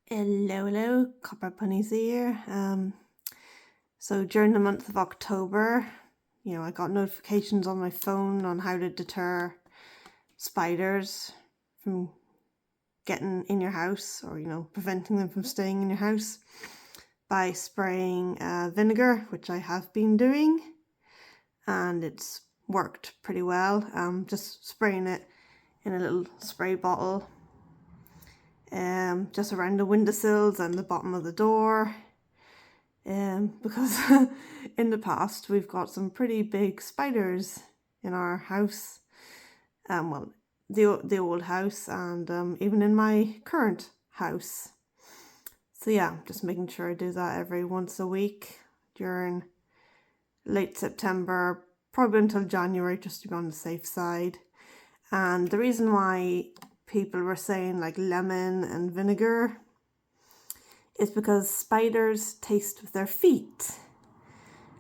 Hello, Copper Bunnies here. So during the month of October, I got notifications on my phone on how to deter spiders from getting in your house, or preventing them from staying in your house by spraying vinegar, which I have been doing, and it's worked pretty well. Just spraying it in a little spray bottle, just around the windowsills and the bottom of the door, because in the past we've got some pretty big spiders in our house, well, the old house, and even in my current house. So yeah, just making sure I do that every once a week during late September, probably until January, just to be on the safe side. And the reason why people were saying like lemon and vinegar is because spiders taste with their feet.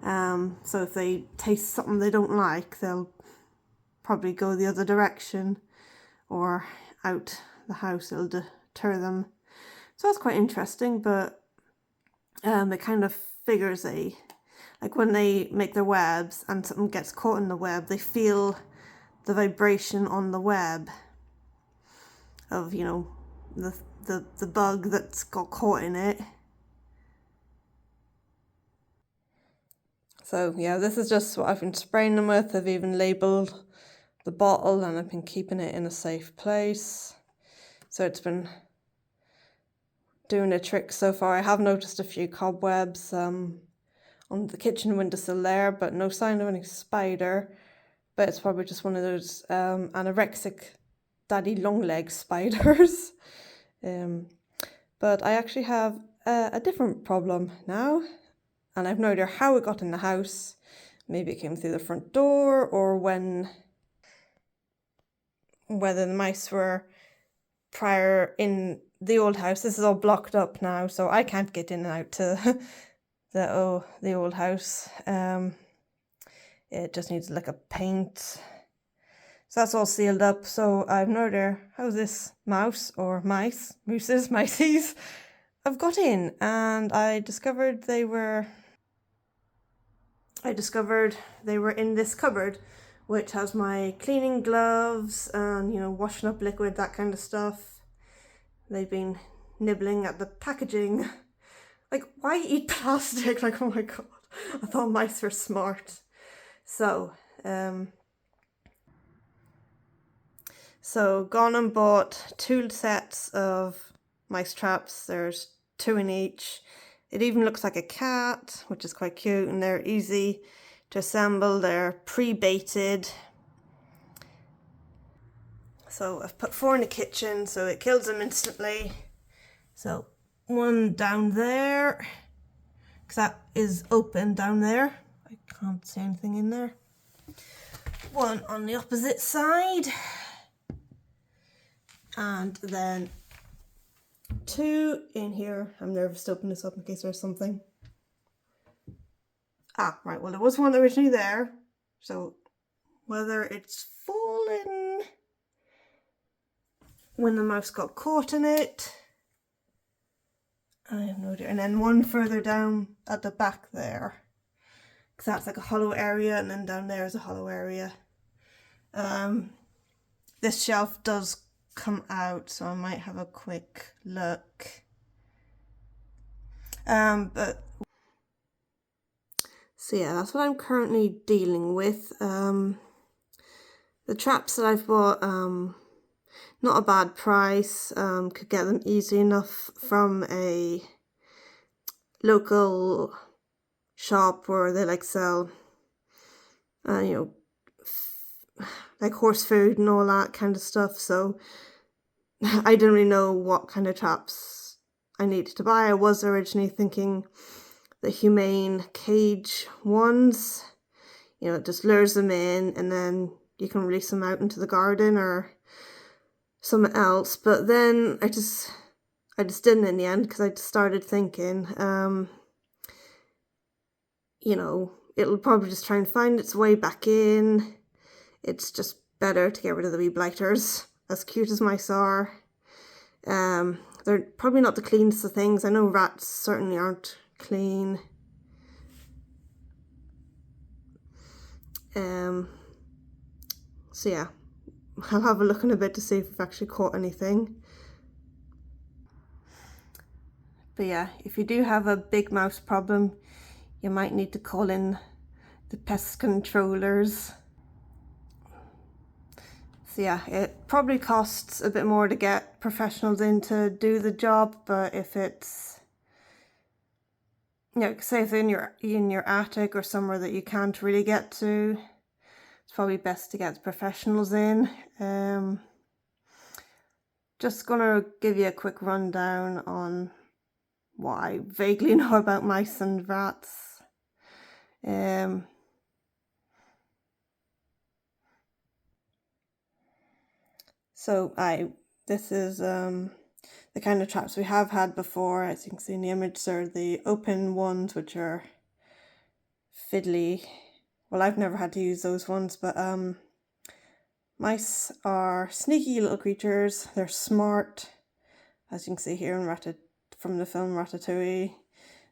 So if they taste something they don't like, they'll probably go the other direction or out the house. It'll deter them. So that's quite interesting, but it kind of figures like when they make their webs and something gets caught in the web, they feel the vibration on the web of, the bug that's got caught in it. So yeah, this is just what I've been spraying them with. I've even labelled the bottle and I've been keeping it in a safe place. So it's been doing a trick so far. I have noticed a few cobwebs on the kitchen windowsill there, but no sign of any spider. But it's probably just one of those anorexic daddy long leg spiders. But I actually have a different problem now, and I've no idea how it got in the house. Maybe it came through the front door, or whether the mice were prior in the old house. This is all blocked up now, so I can't get in and out to the old house. It just needs like a paint. So that's all sealed up. So I've no idea how this mouse or mices have got in, and I discovered they were in this cupboard, which has my cleaning gloves and washing up liquid, that kind of stuff. They've been nibbling at the packaging. Like, why eat plastic? Like, oh my god, I thought mice were smart. So gone and bought 2 sets of mice traps. There's 2 in each. It even looks like a cat, which is quite cute, and they're easy to assemble. They're pre-baited. So I've put 4 in the kitchen, so it kills them instantly. So 1 down there, because that is open down there. I can't see anything in there. 1 on the opposite side. And then 2 in here. I'm nervous to open this up in case there's something. Ah, right, well there was 1 originally there. So whether it's fallen when the mouse got caught in it, I have no idea. And then 1 further down at the back there, because that's like a hollow area, and then down there is a hollow area. This shelf does come out, so I might have a quick look. But so yeah, that's what I'm currently dealing with. The traps that I've bought, not a bad price. Could get them easy enough from a local shop where they like sell like horse food and all that kind of stuff. So I didn't really know what kind of traps I needed to buy. I was originally thinking the humane cage ones, it just lures them in and then you can release them out into the garden or something else. But then I just didn't in the end, because I just started thinking, it'll probably just try and find its way back in. It's just better to get rid of the wee blighters, as cute as mice are. they're probably not the cleanest of things. I know rats certainly aren't clean. So yeah, I'll have a look in a bit to see if we've actually caught anything. But yeah, if you do have a big mouse problem, you might need to call in the pest controllers. So yeah, it probably costs a bit more to get professionals in to do the job, but if it's, you know, say if in your attic or somewhere that you can't really get to, it's probably best to get the professionals in. Just gonna give you a quick rundown on what I vaguely know about mice and rats. This is the kind of traps we have had before. As you can see in the image, they're the open ones, which are fiddly. Well, I've never had to use those ones, but mice are sneaky little creatures. They're smart, as you can see here from the film Ratatouille.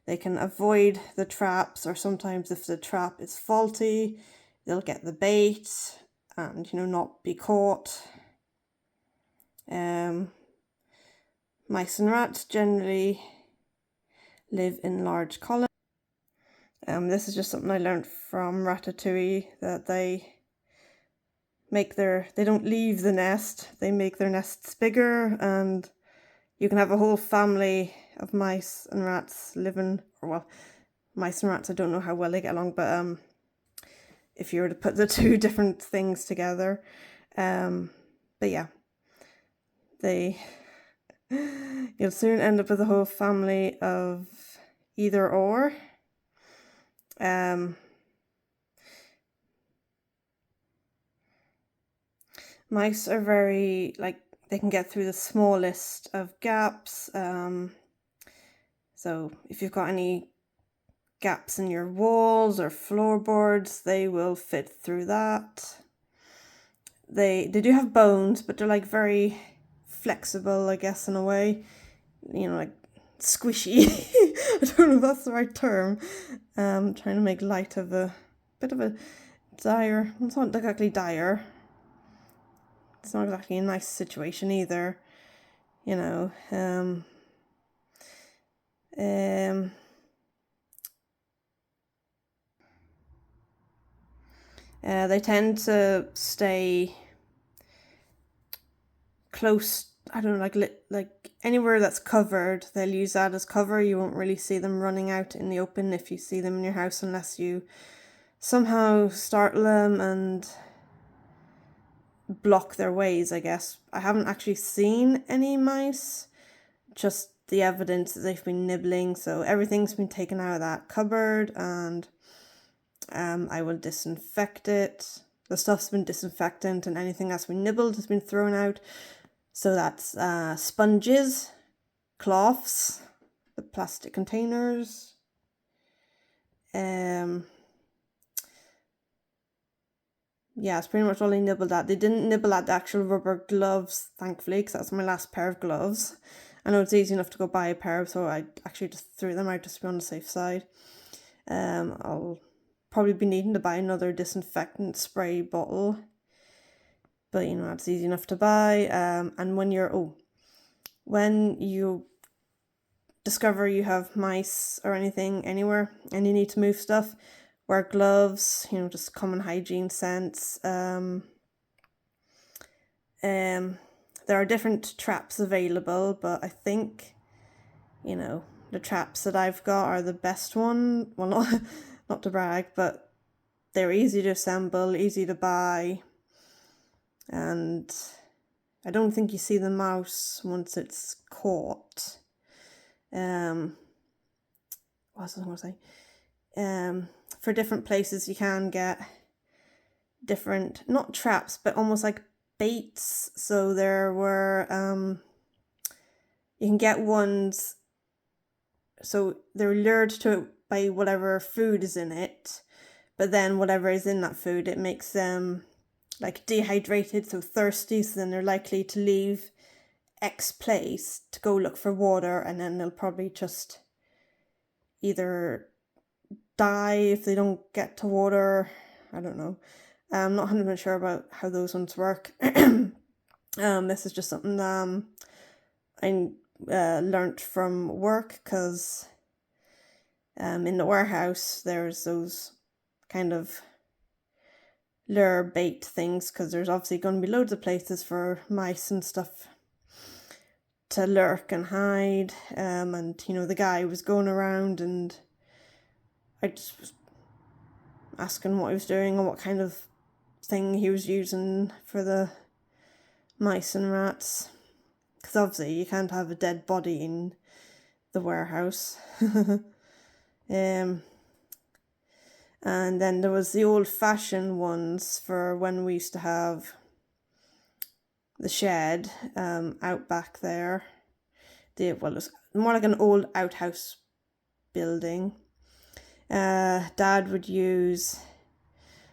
They can avoid the traps, or sometimes if the trap is faulty, they'll get the bait and, you know, not be caught. Mice and rats generally live in large colonies. This is just something I learned from Ratatouille, that they don't leave the nest, they make their nests bigger, and you can have a whole family of mice and rats living, or well, mice and rats, I don't know how well they get along, but if you were to put the two different things together, but yeah, you'll soon end up with a whole family of either or. Mice are very, they can get through the smallest of gaps. So if you've got any gaps in your walls or floorboards, they will fit through that. They do have bones, but they're like very flexible, I guess, in a way. You know, like squishy. I don't know if that's the right term. Trying to make light of a bit of a dire. It's not exactly dire. It's not exactly a nice situation either, you know. They tend to stay close. I don't know, like anywhere that's covered, they'll use that as cover. You won't really see them running out in the open if you see them in your house, unless you somehow startle them and block their ways, I guess. I haven't actually seen any mice, just the evidence that they've been nibbling. So everything's been taken out of that cupboard, and I will disinfect it. The stuff's been disinfectant, and anything that's been nibbled has been thrown out. So that's sponges, cloths, the plastic containers, yeah, it's pretty much all they nibbled at. They didn't nibble at the actual rubber gloves, thankfully, because that's my last pair of gloves. I know it's easy enough to go buy a pair, so I actually just threw them out just to be on the safe side. I'll probably be needing to buy another disinfectant spray bottle, but you know, that's easy enough to buy. And when you discover you have mice or anything anywhere and you need to move stuff, wear gloves, you know, just common hygiene sense. There are different traps available, but I think, you know, the traps that I've got are the best one. Well, not to brag, but they're easy to assemble, easy to buy, and I don't think you see the mouse once it's caught. What was I going to say? For different places you can get different, not traps, but almost like baits. So there were, you can get ones, so they're lured to it by whatever food is in it, but then whatever is in that food, it makes them like dehydrated, so thirsty, so then they're likely to leave X place to go look for water, and then they'll probably just either die if they don't get to water. I don't know. I'm not 100% sure about how those ones work. This is just something I learnt from work, because in the warehouse there's those kind of lure bait things, because there's obviously going to be loads of places for mice and stuff to lurk and hide, and the guy was going around, and I just was asking what he was doing or what kind of thing he was using for the mice and rats, because obviously you can't have a dead body in the warehouse. And then there was the old-fashioned ones for when we used to have the shed out back there. It was more like an old outhouse building. Dad would use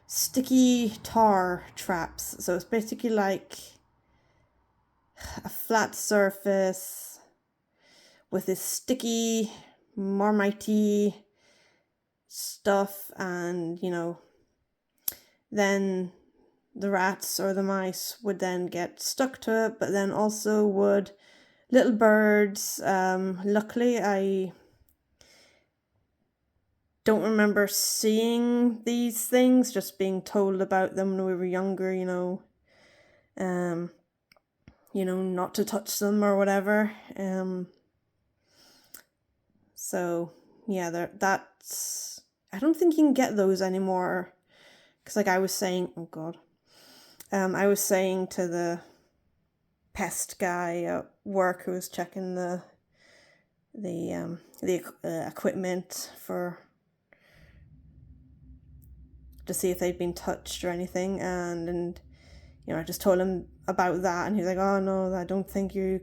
sticky tar traps, so it's basically like a flat surface with this sticky, marmitey stuff, and then the rats or the mice would then get stuck to it, but then also would little birds. Luckily, I don't remember seeing these things, just being told about them when we were younger, not to touch them or whatever. So yeah, that's, I don't think you can get those anymore, because like I was saying, oh god, I was saying to the pest guy at work who was checking the equipment to see if they'd been touched or anything, and I just told him about that, and he was like, oh no, I don't think you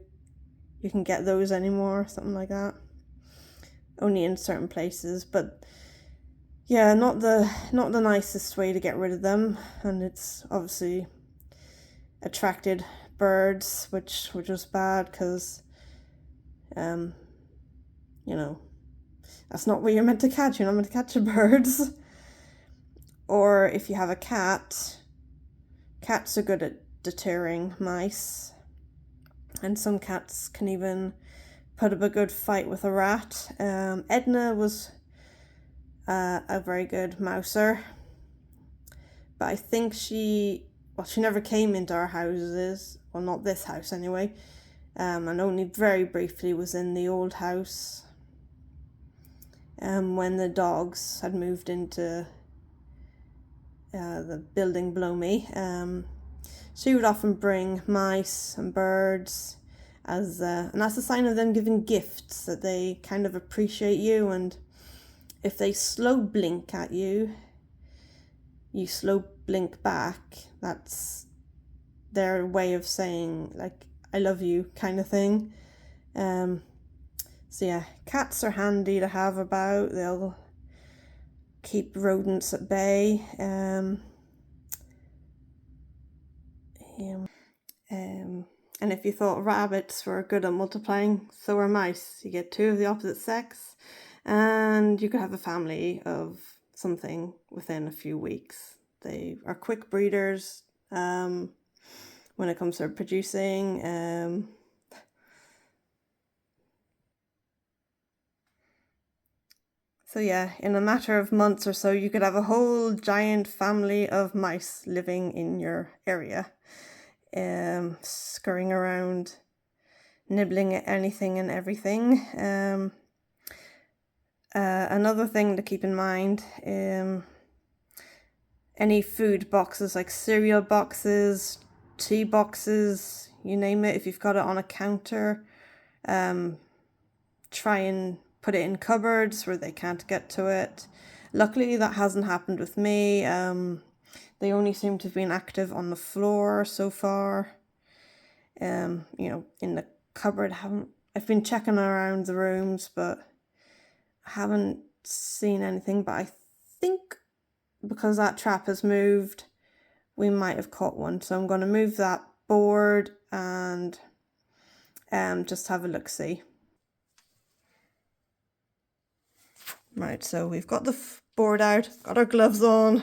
can get those anymore, something like that. Only in certain places, but yeah, not the nicest way to get rid of them, and it's obviously attracted birds, which was bad, because that's not what you're meant to catch. You're not meant to catch birds. Or if you have a cat, cats are good at deterring mice, and some cats can even put up a good fight with a rat. Edna was a very good mouser, but I think she never came into our houses, well, not this house anyway, and only very briefly was in the old house when the dogs had moved into the building below me. She would often bring mice and birds, and that's a sign of them giving gifts, that they kind of appreciate you, and if they slow blink at you, you slow blink back. That's their way of saying, like, I love you, kind of thing. So yeah, cats are handy to have about. They'll keep rodents at bay. And if you thought rabbits were good at multiplying, so are mice. You get two of the opposite sex, and you could have a family of something within a few weeks. They are quick breeders when it comes to producing. So yeah, in a matter of months or so, you could have a whole giant family of mice living in your area, scurrying around, nibbling at anything and everything. Another thing to keep in mind, any food boxes, like cereal boxes, tea boxes, you name it, if you've got it on a counter, try and put it in cupboards where they can't get to it. Luckily, that hasn't happened with me. They only seem to have been active on the floor so far. In the cupboard, I've been checking around the rooms, but I haven't seen anything. But I think because that trap has moved, we might have caught one. So I'm going to move that board and just have a look-see. Right, so we've got the board out, got our gloves on.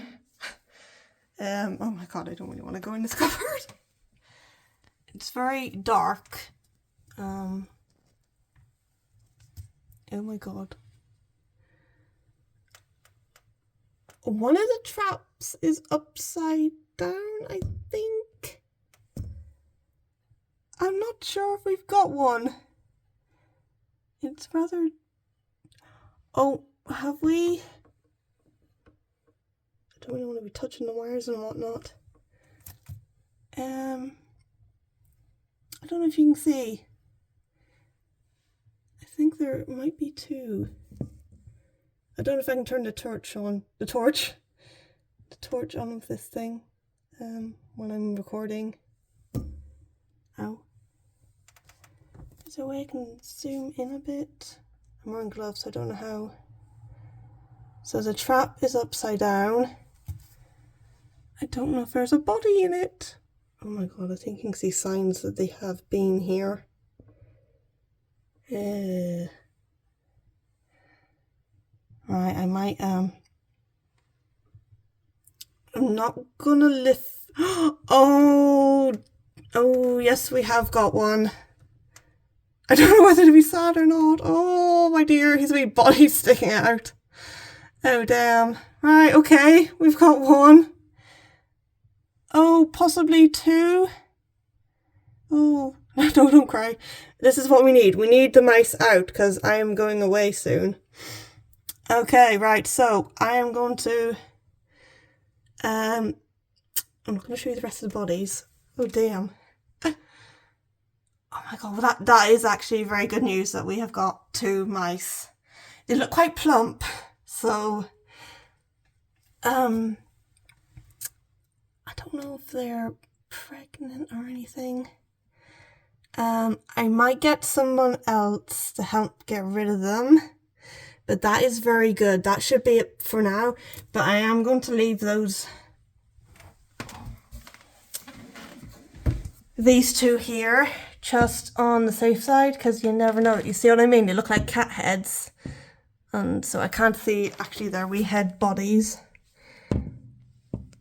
Oh my god, I don't really want to go in this cupboard. It's very dark. Oh my god. One of the traps is upside down, I think. I'm not sure if we've got one. It's rather... Oh, have we? I don't really want to be touching the wires and whatnot. I don't know if you can see. I think there might be two. I don't know if I can turn the torch on. The torch on with this thing when I'm recording. Ow. Is there a way I can zoom in a bit? I'm wearing gloves, so I don't know how. So the trap is upside down. I don't know if there's a body in it. Oh my god, I think you can see signs that they have been here. Right, I might I'm not gonna lift. Oh yes, we have got one. I don't know whether to be sad or not. Oh my dear, his wee body's sticking out. Oh damn. Right, okay, we've got one. Oh, possibly two. Oh, no, don't cry. This is what we need. We need the mice out because I am going away soon. Okay, right, so I am going to... I'm not going to show you the rest of the bodies. Oh, damn. Oh my god, well that is actually very good news that we have got two mice. They look quite plump, so... I don't know if they're pregnant or anything. I might get someone else to help get rid of them, but that is very good. That should be it for now, but I am going to leave these two here just on the safe side because you never know. You see what I mean? They look like cat heads, and so I can't see actually their wee head bodies.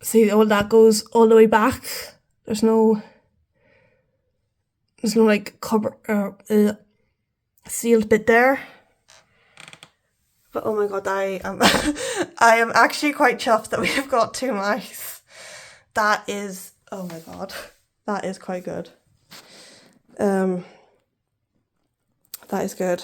See, all that goes all the way back. There's no like cover sealed bit there. But oh my god, I am I am actually quite chuffed that we have got two mice. That is, oh my god, that is quite good. That is good.